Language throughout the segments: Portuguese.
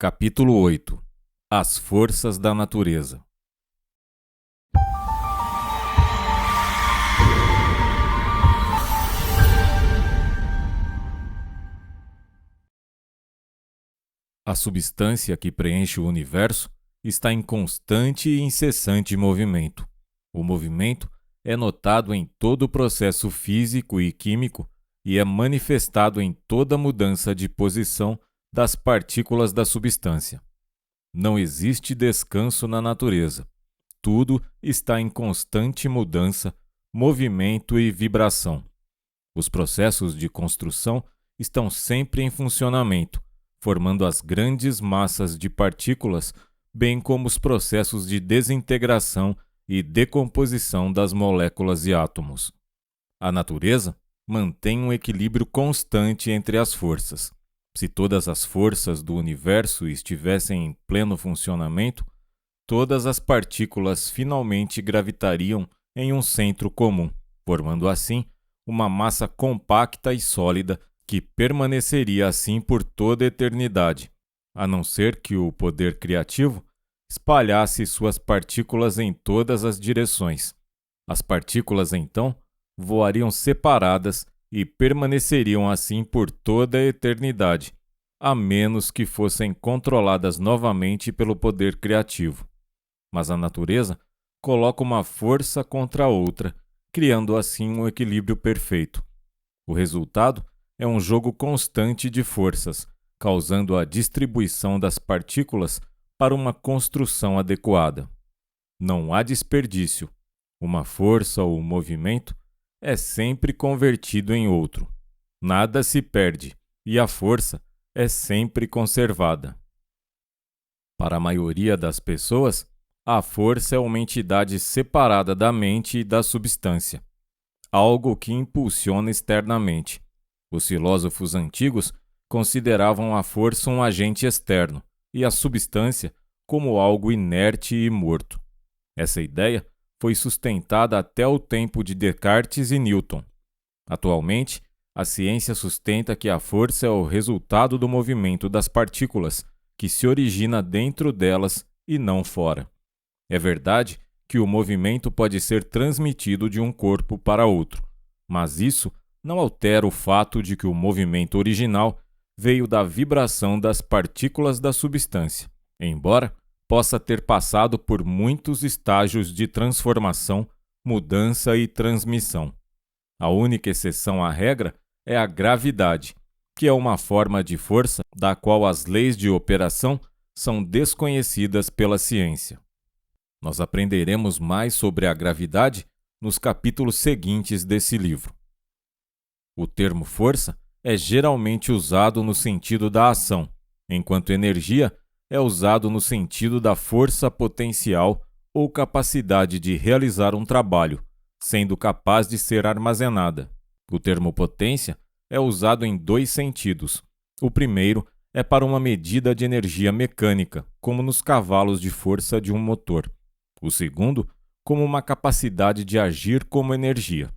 Capítulo 8. As forças da natureza. A substância que preenche o universo está em constante e incessante movimento. O movimento é notado em todo o processo físico e químico e é manifestado em toda mudança de posição das partículas da substância. Não existe descanso na natureza. Tudo está em constante mudança, movimento e vibração. Os processos de construção estão sempre em funcionamento, formando as grandes massas de partículas, bem como os processos de desintegração e decomposição das moléculas e átomos. A natureza mantém um equilíbrio constante entre as forças. Se todas as forças do universo estivessem em pleno funcionamento, todas as partículas finalmente gravitariam em um centro comum, formando assim uma massa compacta e sólida que permaneceria assim por toda a eternidade, a não ser que o poder criativo espalhasse suas partículas em todas as direções. As partículas, então, voariam separadas e permaneceriam assim por toda a eternidade, a menos que fossem controladas novamente pelo poder criativo. Mas a natureza coloca uma força contra a outra, criando assim um equilíbrio perfeito. O resultado é um jogo constante de forças, causando a distribuição das partículas para uma construção adequada. Não há desperdício. Uma força ou movimento é sempre convertido em outro. Nada se perde, e a força é sempre conservada. Para a maioria das pessoas, a força é uma entidade separada da mente e da substância, algo que impulsiona externamente. Os filósofos antigos consideravam a força um agente externo e a substância como algo inerte e morto. Essa ideia foi sustentada até o tempo de Descartes e Newton. Atualmente, a ciência sustenta que a força é o resultado do movimento das partículas, que se origina dentro delas e não fora. É verdade que o movimento pode ser transmitido de um corpo para outro, mas isso não altera o fato de que o movimento original veio da vibração das partículas da substância, embora possa ter passado por muitos estágios de transformação, mudança e transmissão. A única exceção à regra é a gravidade, que é uma forma de força da qual as leis de operação são desconhecidas pela ciência. Nós aprenderemos mais sobre a gravidade nos capítulos seguintes desse livro. O termo força é geralmente usado no sentido da ação, enquanto energia é usado no sentido da força potencial ou capacidade de realizar um trabalho, sendo capaz de ser armazenada. O termo potência é usado em dois sentidos. O primeiro é para uma medida de energia mecânica, como nos cavalos de força de um motor. O segundo, como uma capacidade de agir como energia.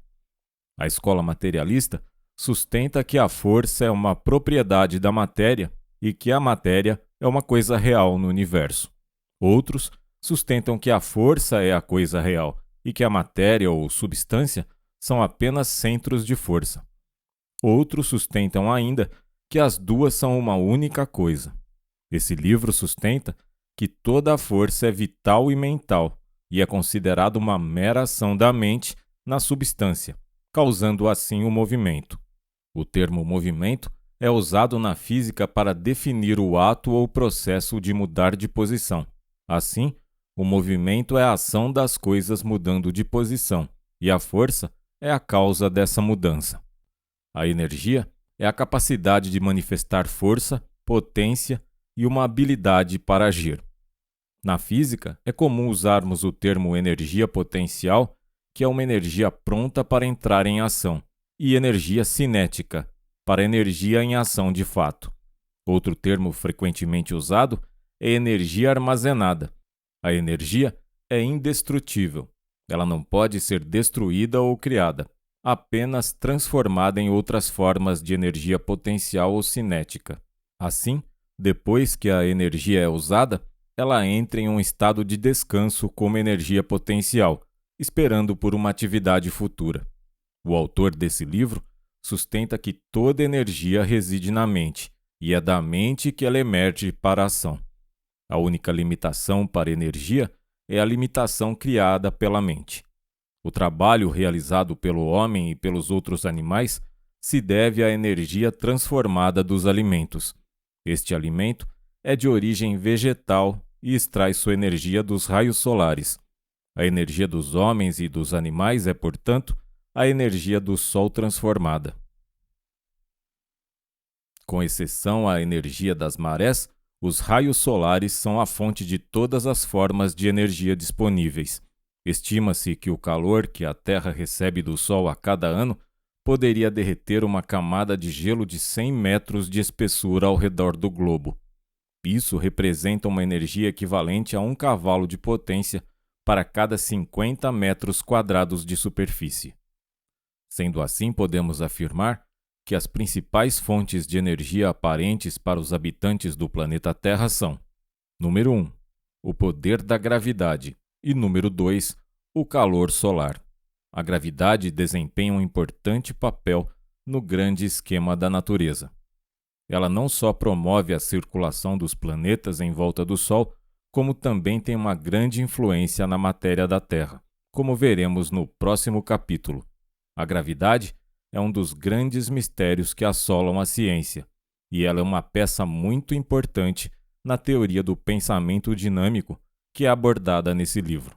A escola materialista sustenta que a força é uma propriedade da matéria e que a matéria é uma coisa real no universo. Outros sustentam que a força é a coisa real e que a matéria ou substância são apenas centros de força. Outros sustentam ainda que as duas são uma única coisa. Esse livro sustenta que toda a força é vital e mental e é considerada uma mera ação da mente na substância, causando assim o movimento. O termo movimento é usado na física para definir o ato ou processo de mudar de posição. Assim, o movimento é a ação das coisas mudando de posição, e a força é a causa dessa mudança. A energia é a capacidade de manifestar força, potência e uma habilidade para agir. Na física, é comum usarmos o termo energia potencial, que é uma energia pronta para entrar em ação, e energia cinética, para energia em ação de fato. Outro termo frequentemente usado é energia armazenada. A energia é indestrutível. Ela não pode ser destruída ou criada, apenas transformada em outras formas de energia potencial ou cinética. Assim, Depois que a energia é usada, ela entra em um estado de descanso como energia potencial, esperando por uma atividade futura. O autor desse livro sustenta que toda energia reside na mente, e é da mente que ela emerge para a ação. A única limitação para a energia é a limitação criada pela mente. O trabalho realizado pelo homem e pelos outros animais se deve à energia transformada dos alimentos. Este alimento é de origem vegetal e extrai sua energia dos raios solares. A energia dos homens e dos animais é, portanto, a energia do Sol transformada. Com exceção à energia das marés, os raios solares são a fonte de todas as formas de energia disponíveis. Estima-se que o calor que a Terra recebe do Sol a cada ano poderia derreter uma camada de gelo de 100 metros de espessura ao redor do globo. Isso representa uma energia equivalente a um cavalo de potência para cada 50 metros quadrados de superfície. Sendo assim, podemos afirmar que as principais fontes de energia aparentes para os habitantes do planeta Terra são: número 1, o poder da gravidade, e número 2, o calor solar. A gravidade desempenha um importante papel no grande esquema da natureza. Ela não só promove a circulação dos planetas em volta do Sol, como também tem uma grande influência na matéria da Terra, como veremos no próximo capítulo. A gravidade é um dos grandes mistérios que assolam a ciência, e ela é uma peça muito importante na teoria do pensamento dinâmico que é abordada nesse livro.